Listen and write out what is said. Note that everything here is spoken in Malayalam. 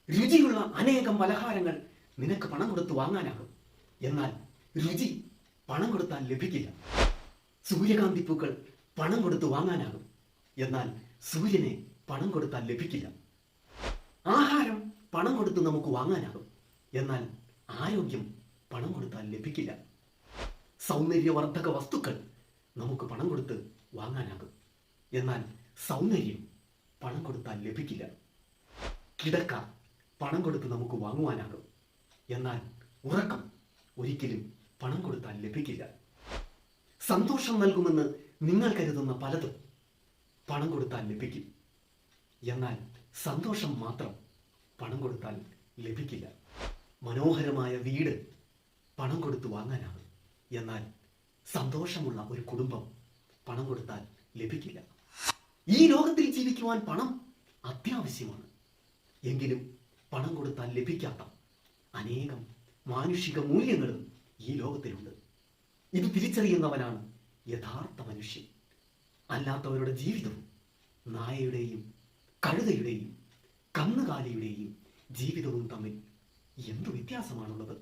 രുചിയുള്ള അനേകം പലഹാരങ്ങൾ നിനക്ക് പണം കൊടുത്ത് വാങ്ങാനാകും. എന്നാൽ രുചി പണം കൊടുത്താൽ ലഭിക്കില്ല. സൂര്യകാന്തി പൂക്കൾ പണം കൊടുത്ത് വാങ്ങാനാകും. എന്നാൽ സൂര്യനെ പണം കൊടുത്താൽ ലഭിക്കില്ല. ആഹാരം പണം കൊടുത്ത് നമുക്ക് വാങ്ങാനാകും. എന്നാൽ ആരോഗ്യം പണം കൊടുത്താൽ ലഭിക്കില്ല. സൗന്ദര്യവർദ്ധക വസ്തുക്കൾ നമുക്ക് പണം കൊടുത്ത് വാങ്ങാനാകും. എന്നാൽ സൗന്ദര്യം പണം കൊടുത്താൽ ലഭിക്കില്ല. കിടക്ക പണം കൊടുത്ത് നമുക്ക് വാങ്ങുവാനാകും. എന്നാൽ ഉറക്കം ഒരിക്കലും പണം കൊടുത്താൽ ലഭിക്കില്ല. സന്തോഷം നൽകുമെന്ന് നിങ്ങൾ കരുതുന്ന പലതും പണം കൊടുത്താൽ ലഭിക്കും. എന്നാൽ സന്തോഷം മാത്രം പണം കൊടുത്താൽ ലഭിക്കില്ല. മനോഹരമായ വീട് പണം കൊടുത്ത് വാങ്ങാനാകും. എന്നാൽ സന്തോഷമുള്ള ഒരു കുടുംബം പണം കൊടുത്താൽ ലഭിക്കില്ല. ഈ ലോകത്തിൽ ജീവിക്കുവാൻ പണം അത്യാവശ്യമാണ്. എങ്കിലും പണം കൊടുത്താൽ ലഭിക്കാത്ത അനേകം മാനുഷിക മൂല്യങ്ങളും ഈ ലോകത്തിലുണ്ട്. ഇത് തിരിച്ചറിയുന്നവനാണ് യഥാർത്ഥ മനുഷ്യൻ. അല്ലാത്തവരുടെ ജീവിതവും നായയുടെയും കഴുതയുടെയും കന്നുകാലിയുടെയും ജീവിതവും തമ്മിൽ എന്തു വ്യത്യാസമാണുള്ളത്?